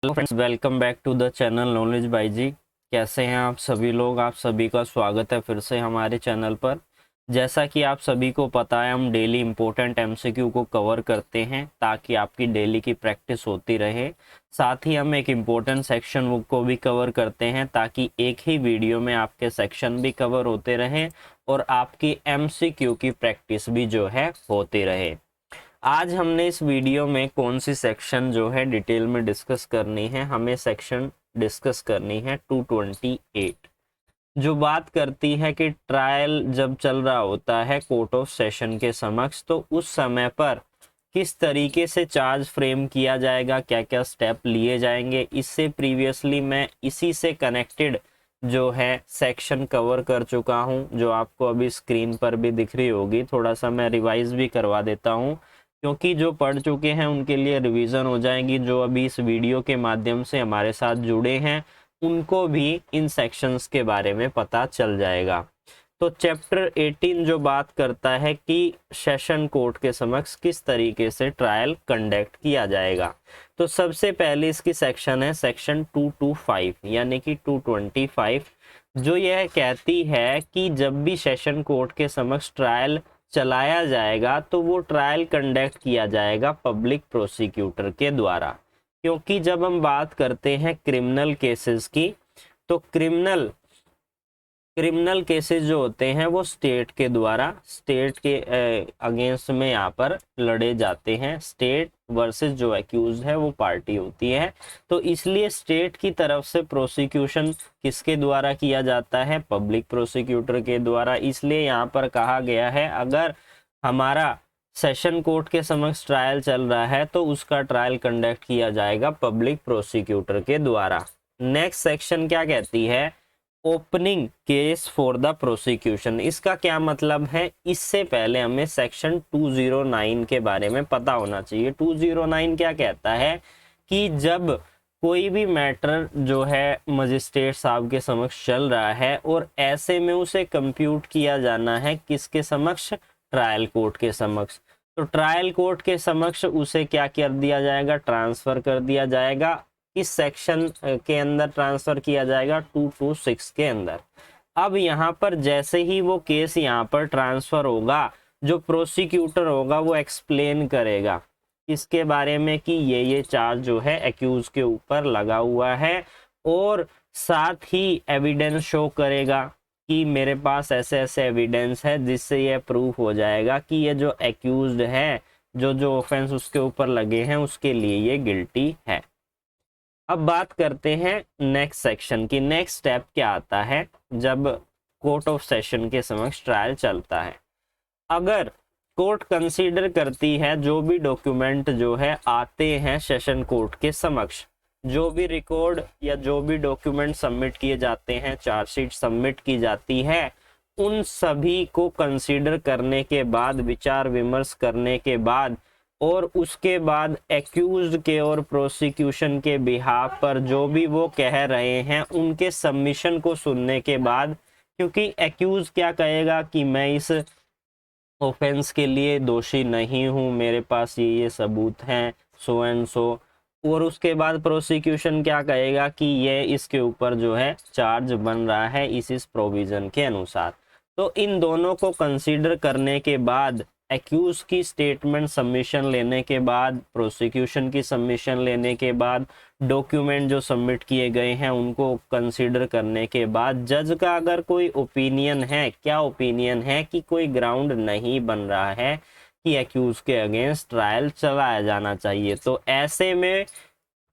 Hello friends, welcome back to the channel knowledge by G. कैसे हैं आप सभी लोग? आप सभी का स्वागत है फिर से हमारे चैनल पर। जैसा कि आप सभी को पता है, हम डेली इम्पोर्टेंट एमसीक्यू को कवर करते हैं ताकि आपकी डेली की प्रैक्टिस होती रहे। साथ ही हम एक इम्पोर्टेंट सेक्शन बुक को भी कवर करते हैं ताकि एक ही वीडियो में आपके सेक्शन भी कवर होते रहें और आपकी एमसीक्यू की प्रैक्टिस भी जो है होती रहे। आज हमने इस वीडियो में कौन सी सेक्शन जो है डिटेल में डिस्कस करनी है? हमें सेक्शन डिस्कस करनी है 228, जो बात करती है कि ट्रायल जब चल रहा होता है कोर्ट ऑफ सेशन के समक्ष, तो उस समय पर किस तरीके से चार्ज फ्रेम किया जाएगा, क्या क्या स्टेप लिए जाएंगे। इससे प्रीवियसली मैं इसी से कनेक्टेड जो है सेक्शन कवर कर चुका हूं, जो आपको अभी स्क्रीन पर भी दिख रही होगी। थोड़ा सा मैं रिवाइज भी करवा देता हूं क्योंकि जो पढ़ चुके हैं उनके लिए रिवीजन हो जाएगी। जो अभी इस वीडियो के माध्यम से हमारे साथ जुड़े हैं उनको भी इन सेक्शंस के बारे में पता चल जाएगा। तो चैप्टर 18 जो बात करता है कि सेशन कोर्ट के समक्ष किस तरीके से ट्रायल कंडक्ट किया जाएगा, तो सबसे पहले इसकी सेक्शन है सेक्शन 225 यानी कि 225, जो यह कहती है कि जब भी सेशन कोर्ट के समक्ष ट्रायल चलाया जाएगा तो वो ट्रायल कंडक्ट किया जाएगा पब्लिक प्रोसिक्यूटर के द्वारा। क्योंकि जब हम बात करते हैं क्रिमिनल केसेस की, तो क्रिमिनल केसेस जो होते हैं वो स्टेट के द्वारा, स्टेट के अगेंस्ट में यहाँ पर लड़े जाते हैं। स्टेट वर्सेस जो एक्यूज है वो पार्टी होती है, तो इसलिए स्टेट की तरफ से प्रोसिक्यूशन किसके द्वारा किया जाता है? पब्लिक प्रोसिक्यूटर के द्वारा। इसलिए यहाँ पर कहा गया है अगर हमारा सेशन कोर्ट के समक्ष ट्रायल चल रहा है तो उसका ट्रायल कंडक्ट किया जाएगा पब्लिक प्रोसिक्यूटर के द्वारा। नेक्स्ट सेक्शन क्या कहती है? Opening case for the prosecution. इसका क्या मतलब है? इससे पहले हमें सेक्शन 209 के बारे में पता होना चाहिए। 209 क्या कहता है कि जब कोई भी मैटर जो है मजिस्ट्रेट साहब के समक्ष चल रहा है और ऐसे में उसे कंप्यूट किया जाना है किसके समक्ष? ट्रायल कोर्ट के समक्ष। तो ट्रायल कोर्ट के समक्ष उसे क्या कर दिया जाएगा? ट्रांसफर कर दिया जाएगा। इस सेक्शन के अंदर ट्रांसफर किया जाएगा 226 के अंदर। अब यहाँ पर जैसे ही वो केस यहाँ पर ट्रांसफर होगा, जो प्रोसिक्यूटर होगा वो एक्सप्लेन करेगा इसके बारे में कि ये चार्ज जो है एक्यूज के ऊपर लगा हुआ है, और साथ ही एविडेंस शो करेगा कि मेरे पास ऐसे ऐसे एविडेंस है जिससे ये प्रूफ हो जाएगा कि ये जो एक्यूज्ड है, जो ऑफेंस उसके ऊपर लगे हैं उसके लिए ये गिल्टी है। अब बात करते हैं नेक्स्ट सेक्शन की। नेक्स्ट स्टेप क्या आता है जब कोर्ट ऑफ सेशन के समक्ष ट्रायल चलता है? अगर कोर्ट कंसीडर करती है जो भी डॉक्यूमेंट जो है आते हैं सेशन कोर्ट के समक्ष, जो भी रिकॉर्ड या जो भी डॉक्यूमेंट सबमिट किए जाते हैं, चार्जशीट सबमिट की जाती है, उन सभी को कंसीडर करने के बाद, विचार विमर्श करने के बाद, और उसके बाद एक्यूज्ड के और प्रोसिक्यूशन के बिहाफ पर जो भी वो कह रहे हैं उनके सबमिशन को सुनने के बाद, क्योंकि एक्यूज क्या कहेगा कि मैं इस ऑफेंस के लिए दोषी नहीं हूं, मेरे पास ये सबूत हैं, सो एंड सो, और उसके बाद प्रोसिक्यूशन क्या कहेगा कि ये इसके ऊपर जो है चार्ज बन रहा है इस प्रोविजन के अनुसार। तो इन दोनों को कंसीडर करने के बाद, एक्यूज की स्टेटमेंट सबमिशन लेने के बाद, प्रोसिक्यूशन की सबमिशन लेने के बाद, डॉक्यूमेंट जो सबमिट किए गए हैं उनको कंसीडर करने के बाद, जज का अगर कोई ओपिनियन है, क्या ओपिनियन है कि कोई ग्राउंड नहीं बन रहा है कि एक्यूज के अगेंस्ट ट्रायल चलाया जाना चाहिए, तो ऐसे में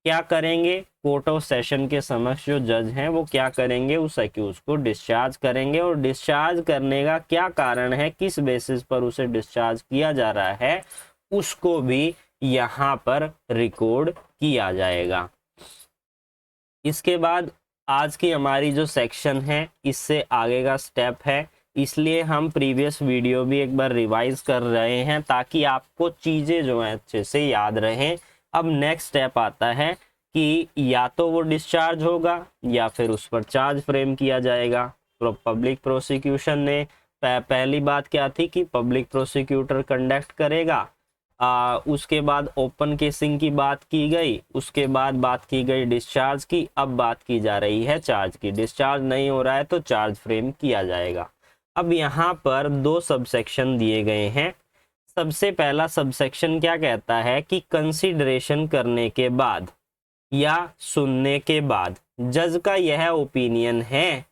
क्या करेंगे? कोर्ट ऑफ सेशन के समक्ष जो जज हैं वो क्या करेंगे? उस एक्यूज को डिस्चार्ज करेंगे। और डिस्चार्ज करने का क्या कारण है, किस बेसिस पर उसे डिस्चार्ज किया जा रहा है, उसको भी यहाँ पर रिकॉर्ड किया जाएगा। इसके बाद आज की हमारी जो सेक्शन है इससे आगे का स्टेप है, इसलिए हम प्रीवियस वीडियो भी एक बार रिवाइज कर रहे हैं ताकि आपको चीज़ें जो हैं अच्छे से याद रहें। अब नेक्स्ट स्टेप आता है कि या तो वो डिस्चार्ज होगा या फिर उस पर चार्ज फ्रेम किया जाएगा। तो पब्लिक प्रोसिक्यूशन ने पहली बात क्या थी कि पब्लिक प्रोसिक्यूटर कंडक्ट करेगा, उसके बाद ओपन केसिंग की बात की गई, उसके बाद बात की गई डिस्चार्ज की, अब बात की जा रही है चार्ज की। डिस्चार्ज नहीं हो रहा है तो चार्ज फ्रेम किया जाएगा। अब यहाँ पर दो सबसेक्शन दिए गए हैं। सबसे पहला सबसेक्शन क्या कहता है कि कंसीडरेशन करने के बाद या सुनने के बाद जज का यह ओपिनियन है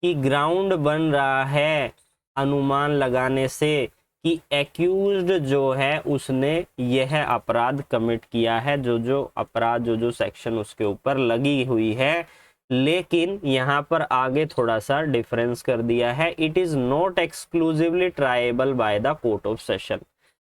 कि ग्राउंड बन रहा है अनुमान लगाने से कि एक्यूज्ड जो है उसने यह अपराध कमिट किया है, जो अपराध जो सेक्शन उसके ऊपर लगी हुई है। लेकिन यहाँ पर आगे थोड़ा सा डिफरेंस कर दिया है, it is not exclusively triable by the court of session.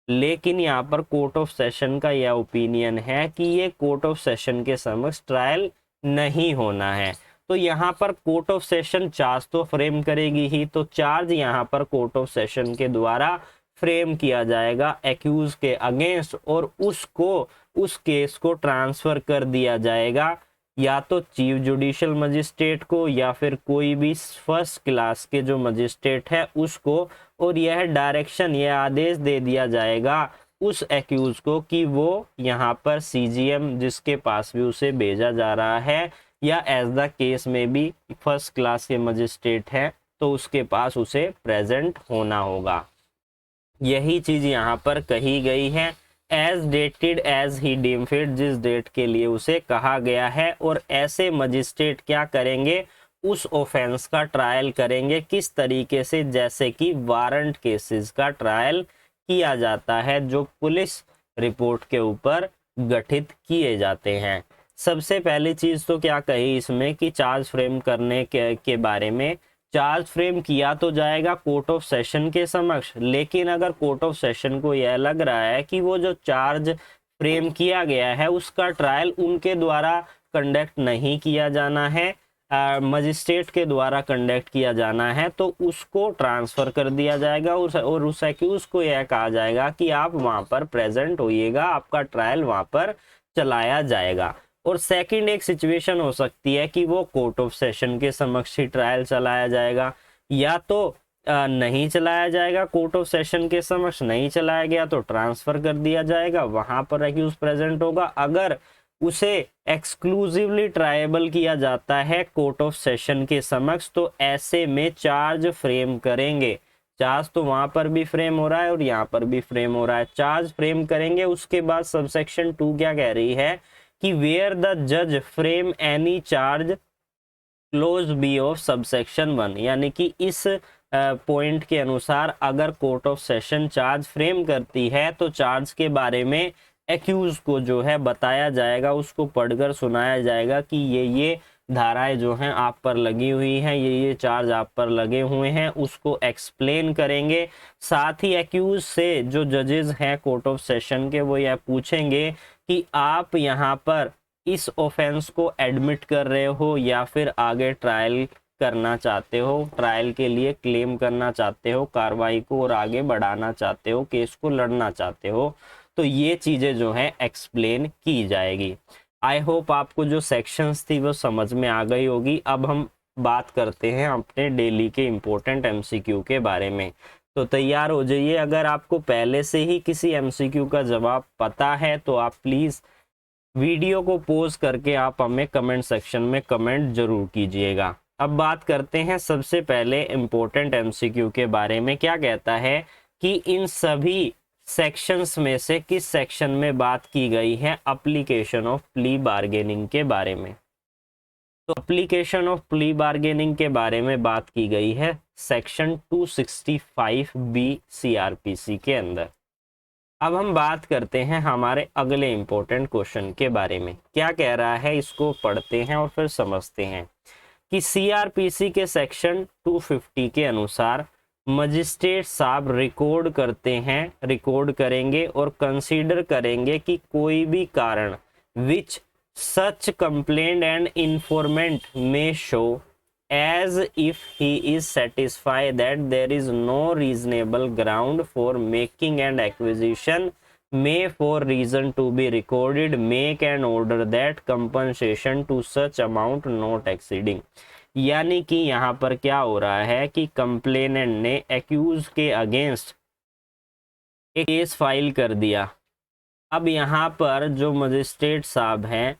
लेकिन यहाँ पर कोर्ट ऑफ सेशन का यह ओपिनियन है कि ये कोर्ट ऑफ सेशन के समक्ष ट्रायल नहीं होना है। तो यहाँ पर कोर्ट ऑफ सेशन चार्ज तो फ्रेम करेगी ही, तो चार्ज यहाँ पर कोर्ट ऑफ सेशन के द्वारा फ्रेम किया जाएगा एक्यूज के अगेंस्ट, और उसको उस केस को ट्रांसफर कर दिया जाएगा या तो चीफ जुडिशियल मजिस्ट्रेट को या फिर कोई भी फर्स्ट क्लास के जो मजिस्ट्रेट है उसको, और यह डायरेक्शन, यह आदेश दे दिया जाएगा उस एक्यूज को कि वो यहाँ पर सीजीएम जिसके पास भी उसे भेजा जा रहा है या एज द केस में भी फर्स्ट क्लास के मजिस्ट्रेट है तो उसके पास उसे प्रेजेंट होना होगा। यही चीज यहाँ पर कही गई है, as dated as he deem fit, जिस डेट के लिए उसे कहा गया है। और ऐसे मजिस्ट्रेट क्या करेंगे, उस ऑफेंस का ट्रायल करेंगे किस तरीके से, जैसे कि वारंट केसेस का ट्रायल किया जाता है जो पुलिस रिपोर्ट के ऊपर गठित किए जाते हैं। सबसे पहली चीज तो क्या कही इसमें कि चार्ज फ्रेम करने के बारे में, चार्ज फ्रेम किया तो जाएगा कोर्ट ऑफ सेशन के समक्ष, लेकिन अगर कोर्ट ऑफ सेशन को यह लग रहा है कि वो जो चार्ज फ्रेम किया गया है उसका ट्रायल उनके द्वारा कंडक्ट नहीं किया जाना है, मजिस्ट्रेट के द्वारा कंडक्ट किया जाना है, तो उसको ट्रांसफर कर दिया जाएगा और उस एक्यूज को यह कहा जाएगा कि आप वहां पर प्रेजेंट होइएगा, आपका ट्रायल वहां पर चलाया जाएगा। और सेकंड एक सिचुएशन हो सकती है कि वो कोर्ट ऑफ सेशन के समक्ष ही ट्रायल चलाया जाएगा, या तो नहीं चलाया जाएगा, कोर्ट ऑफ सेशन के समक्ष नहीं चलाया गया तो ट्रांसफर कर दिया जाएगा, वहां पर एक्यूज प्रेजेंट होगा। अगर उसे एक्सक्लूसिवली ट्रायबल किया जाता है कोर्ट ऑफ सेशन के समक्ष तो ऐसे में चार्ज फ्रेम करेंगे। चार्ज तो वहां पर भी फ्रेम हो रहा है और यहाँ पर भी फ्रेम हो रहा है, चार्ज फ्रेम करेंगे। उसके बाद सबसेक्शन 2 क्या कह रही है कि वेयर द जज frame any charge clause b of subsection 1, यानी कि इस पॉइंट के अनुसार अगर court of session charge frame करती है तो चार्ज के बारे में एक्यूज को जो है बताया जाएगा, उसको पढ़कर सुनाया जाएगा कि ये धाराएं जो हैं आप पर लगी हुई हैं, ये चार्ज आप पर लगे हुए हैं, उसको एक्सप्लेन करेंगे। साथ ही एक्यूज से जो जजेस हैं कोर्ट ऑफ सेशन के वो यह पूछेंगे कि आप यहाँ पर इस ऑफेंस को एडमिट कर रहे हो या फिर आगे ट्रायल करना चाहते हो, ट्रायल के लिए क्लेम करना चाहते हो कार्रवाई को और आगे बढ़ाना चाहते हो, केस को लड़ना चाहते हो, तो ये चीजें जो है एक्सप्लेन की जाएगी। आई होप आपको जो सेक्शंस थी वो समझ में आ गई होगी। अब हम बात करते हैं अपने डेली के इम्पोर्टेंट एमसीक्यू के बारे में, तो तैयार हो जाइए। अगर आपको पहले से ही किसी एमसीक्यू का जवाब पता है तो आप प्लीज वीडियो को पॉज करके आप हमें कमेंट सेक्शन में कमेंट जरूर कीजिएगा। अब बात करते हैं सबसे पहले इम्पोर्टेंट एमसीक्यू के बारे में। क्या कहता है कि इन सभी सेक्शंस में से किस सेक्शन में बात की गई है एप्लीकेशन ऑफ प्ली बार्गेनिंग के बारे में। तो एप्लीकेशन ऑफ प्ली बार्गेनिंग के बारे में बात की गई है सेक्शन 265B CRPC के अंदर। अब हम बात करते हैं हमारे अगले इंपॉर्टेंट क्वेश्चन के बारे में। क्या कह रहा है इसको पढ़ते हैं और फिर समझते हैं कि CRPC के सेक्शन 250 के अनुसार मजिस्ट्रेट साहब रिकॉर्ड करेंगे और कंसीडर करेंगे कि कोई भी कारण विच सच कंप्लेंट एंड इंफॉर्मेंट में show as if he is satisfied that there is no reasonable ground for making and acquisition may for reason to be recorded make an order that compensation to such amount not exceeding। यानी कि यहाँ पर क्या हो रहा है कि complainant ने एक्यूज के अगेंस्ट एक केस फाइल कर दिया अब यहाँ पर जो मजिस्ट्रेट साहब हैं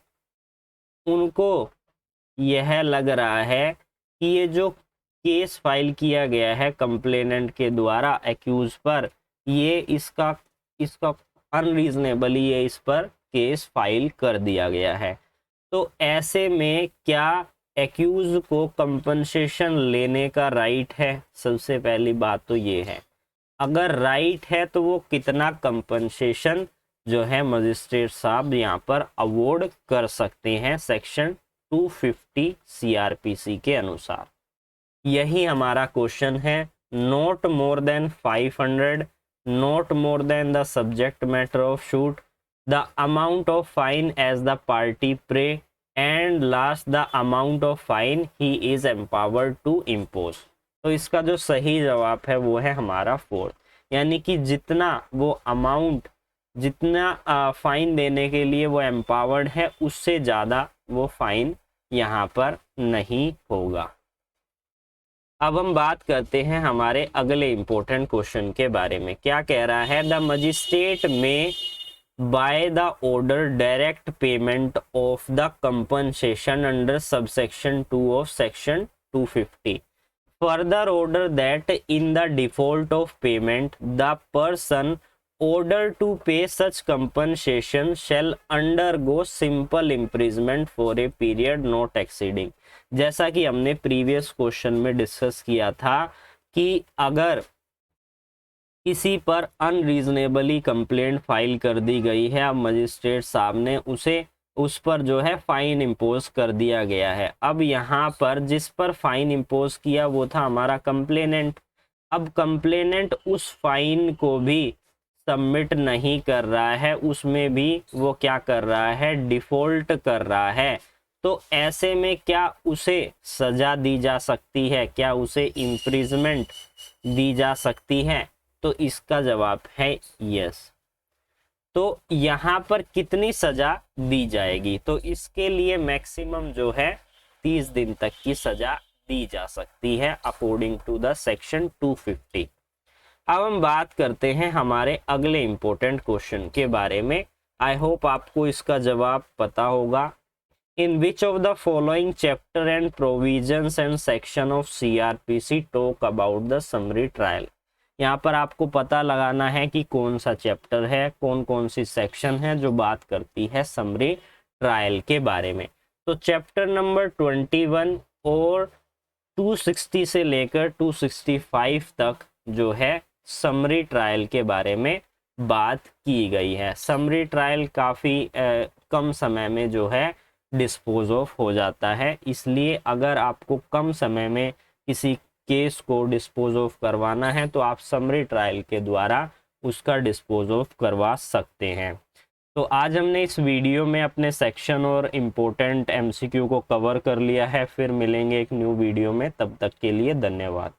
उनको यह लग रहा है कि ये जो केस फाइल किया गया है कंप्लेनेंट के द्वारा एक्यूज पर, ये इसका इसका अनरीजनेबली ये इस पर केस फाइल कर दिया गया है। तो ऐसे में क्या एक्यूज को कंपनसेशन लेने का राइट है? सबसे पहली बात तो ये है, अगर राइट है तो वो कितना कंपनसेशन जो है मजिस्ट्रेट साहब यहाँ पर अवॉर्ड कर सकते हैं सेक्शन 250 सीआरपीसी के अनुसार। यही हमारा क्वेश्चन है। Not more than 500, not more than the subject matter of suit, the amount of fine as the party pray, and last the amount of fine he is empowered to impose. तो इसका जो सही जवाब है वो है हमारा 4, यानी कि जितना वो अमाउंट, जितना फाइन देने के लिए वो एम्पावर्ड है उससे ज़्यादा वो फाइन यहाँ पर नहीं होगा। अब हम बात करते हैं हमारे अगले इंपॉर्टेंट क्वेश्चन के बारे में। क्या कह रहा है? द मजिस्ट्रेट में by the order direct payment of the compensation under subsection 2 of section 250, further order that in the default of payment the person ordered to pay such compensation shall undergo simple imprisonment for a period not exceeding। जैसा कि हमने previous question में discuss किया था कि अगर किसी पर अनरीजनेबली कंप्लेंट फाइल कर दी गई है, अब मजिस्ट्रेट साहब ने उस पर जो है फाइन इम्पोज कर दिया गया है। अब यहाँ पर जिस पर फाइन इम्पोज किया वो था हमारा कंप्लेनेंट। अब कंप्लेनेंट उस फाइन को भी सबमिट नहीं कर रहा है, उसमें भी वो क्या कर रहा है? डिफॉल्ट कर रहा है। तो ऐसे में क्या उसे सजा दी जा सकती है? क्या उसे इम्प्रिजमेंट दी जा सकती है? तो इसका जवाब है यस। तो यहाँ पर कितनी सजा दी जाएगी? तो इसके लिए मैक्सिमम जो है 30 दिन तक की सजा दी जा सकती है अकॉर्डिंग टू द सेक्शन 250। अब हम बात करते हैं हमारे अगले इंपॉर्टेंट क्वेश्चन के बारे में। आई होप आपको इसका जवाब पता होगा। In which of the following chapter and provisions and section of CrPC talk about the summary trial. यहाँ पर आपको पता लगाना है कि कौन सा चैप्टर है, कौन कौन सी सेक्शन है जो बात करती है समरी ट्रायल के बारे में। तो चैप्टर नंबर 21 और 260 से लेकर 265 तक जो है समरी ट्रायल के बारे में बात की गई है। समरी ट्रायल काफ़ी कम समय में जो है डिस्पोज ऑफ हो जाता है, इसलिए अगर आपको कम समय में किसी केस को डिस्पोज ऑफ करवाना है तो आप समरी ट्रायल के द्वारा उसका डिस्पोज ऑफ करवा सकते हैं। तो आज हमने इस वीडियो में अपने सेक्शन और इम्पोर्टेंट एमसीक्यू को कवर कर लिया है। फिर मिलेंगे एक न्यू वीडियो में, तब तक के लिए धन्यवाद।